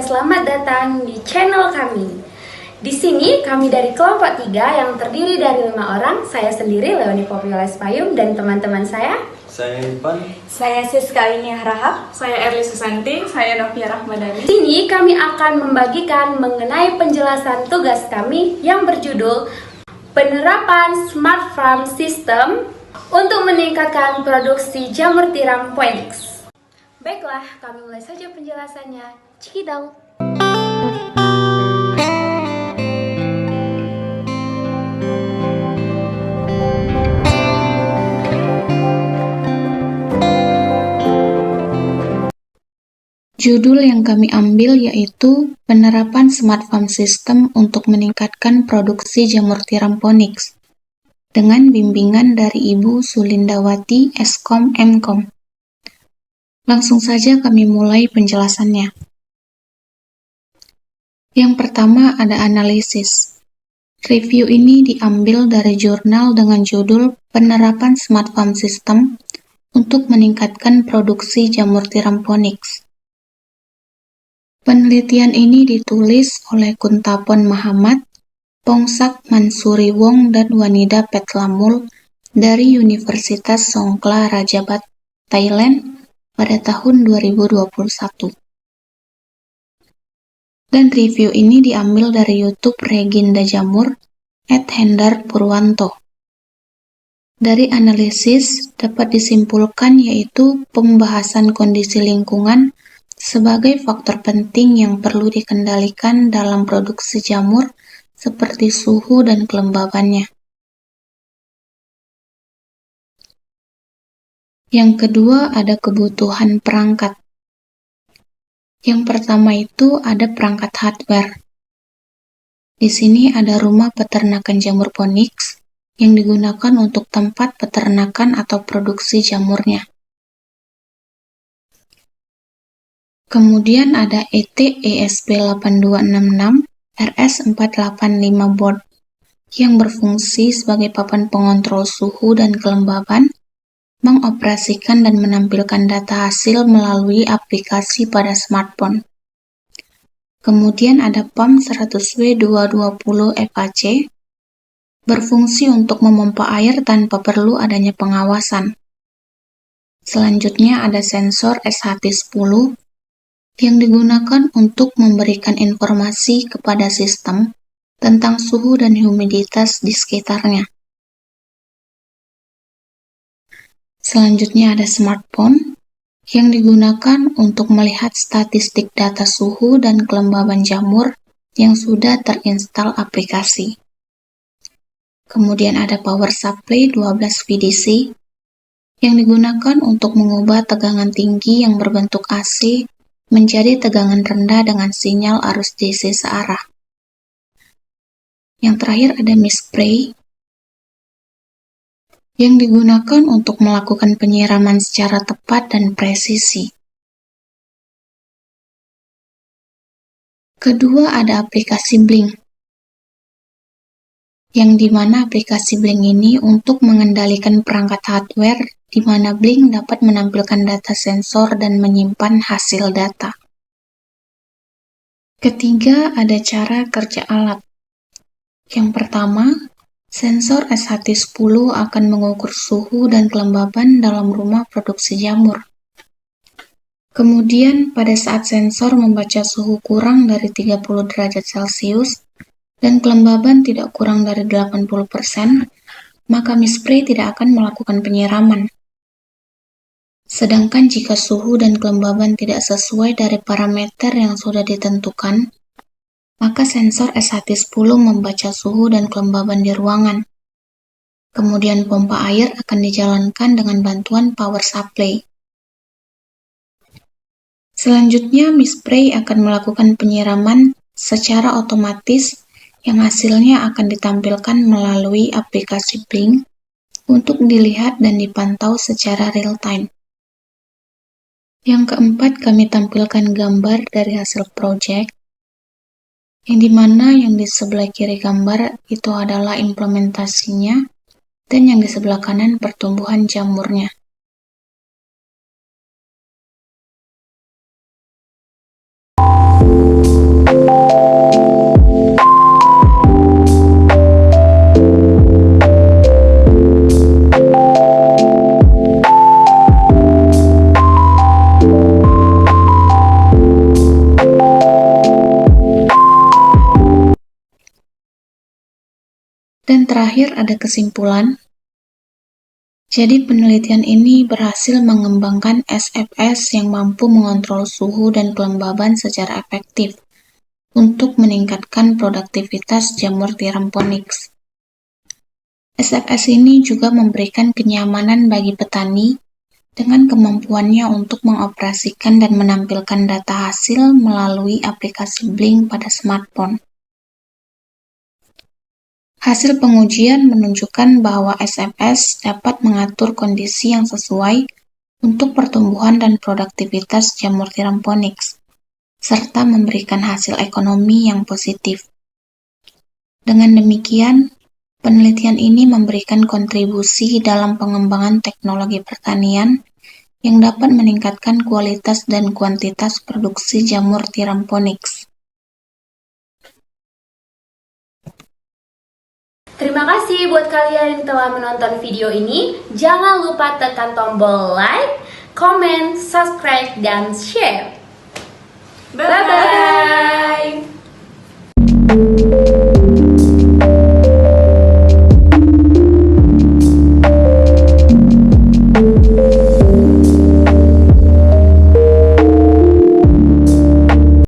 dan selamat datang di channel kami. Di sini kami dari kelompok 3 yang terdiri dari 5 orang. Saya sendiri Leoni Popioles Payung dan teman-teman saya Irfan. Saya Siska Inia Rahab. Saya Erli Susanti. Saya Novia Rahmadani. Di sini kami akan membagikan mengenai penjelasan tugas kami yang berjudul Penerapan Smart Farm System untuk meningkatkan produksi jamur tiram Phoenix. Baiklah, kami mulai saja penjelasannya. Cikidau. Judul yang kami ambil yaitu Penerapan Smart Farm System untuk meningkatkan produksi jamur tiram Phoenix dengan bimbingan dari Ibu Sulindawati Eskom Mkom. Langsung saja kami mulai penjelasannya. Yang pertama ada analisis. Review ini diambil dari jurnal dengan judul Penerapan Smart Farm System untuk meningkatkan produksi jamur tiram Phoenix. Penelitian ini ditulis oleh Kuntapon Mahamat, Pongsak Mansuri Wong, dan Wanida Petlamul dari Universitas Songkla Rajabat, Thailand pada tahun 2021. Dan review ini diambil dari YouTube Reginda Jamur @Hendar Purwanto. Dari analisis dapat disimpulkan yaitu pembahasan kondisi lingkungan sebagai faktor penting yang perlu dikendalikan dalam produksi jamur seperti suhu dan kelembabannya. Yang kedua ada kebutuhan perangkat. Yang pertama itu ada perangkat hardware. Di sini ada rumah peternakan jamur Phoenix yang digunakan untuk tempat peternakan atau produksi jamurnya. Kemudian ada ET ESP8266 RS485 board yang berfungsi sebagai papan pengontrol suhu dan kelembaban, mengoperasikan dan menampilkan data hasil melalui aplikasi pada smartphone. Kemudian ada PAM 100W220 FAC, berfungsi untuk memompa air tanpa perlu adanya pengawasan. Selanjutnya ada sensor SHT10 yang digunakan untuk memberikan informasi kepada sistem tentang suhu dan humiditas di sekitarnya. Selanjutnya ada smartphone yang digunakan untuk melihat statistik data suhu dan kelembaban jamur yang sudah terinstal aplikasi. Kemudian ada power supply 12 VDC yang digunakan untuk mengubah tegangan tinggi yang berbentuk AC menjadi tegangan rendah dengan sinyal arus DC searah. Yang terakhir ada mist spray yang digunakan untuk melakukan penyiraman secara tepat dan presisi. Kedua ada aplikasi Blink, yang dimana aplikasi Blink ini untuk mengendalikan perangkat hardware di mana Blink dapat menampilkan data sensor dan menyimpan hasil data. Ketiga ada cara kerja alat. Yang pertama, sensor SHT10 akan mengukur suhu dan kelembaban dalam rumah produksi jamur. Kemudian, pada saat sensor membaca suhu kurang dari 30 derajat Celcius dan kelembaban tidak kurang dari 80%, maka mist spray tidak akan melakukan penyiraman. Sedangkan jika suhu dan kelembaban tidak sesuai dari parameter yang sudah ditentukan, maka sensor SHT10 membaca suhu dan kelembaban di ruangan. Kemudian pompa air akan dijalankan dengan bantuan power supply. Selanjutnya, mist spray akan melakukan penyiraman secara otomatis yang hasilnya akan ditampilkan melalui aplikasi Blink untuk dilihat dan dipantau secara real time. Yang keempat, kami tampilkan gambar dari hasil project, yang dimana yang di sebelah kiri gambar itu adalah implementasinya, dan yang di sebelah kanan pertumbuhan jamurnya. Dan terakhir ada kesimpulan. Jadi penelitian ini berhasil mengembangkan SFS yang mampu mengontrol suhu dan kelembaban secara efektif untuk meningkatkan produktivitas jamur tiram poniks. SFS ini juga memberikan kenyamanan bagi petani dengan kemampuannya untuk mengoperasikan dan menampilkan data hasil melalui aplikasi Blink pada smartphone. Hasil pengujian menunjukkan bahwa SFS dapat mengatur kondisi yang sesuai untuk pertumbuhan dan produktivitas jamur tiram poniks, serta memberikan hasil ekonomi yang positif. Dengan demikian, penelitian ini memberikan kontribusi dalam pengembangan teknologi pertanian yang dapat meningkatkan kualitas dan kuantitas produksi jamur tiram poniks. Terima kasih buat kalian yang telah menonton video ini. Jangan lupa tekan tombol like, comment, subscribe, dan share. Bye-bye!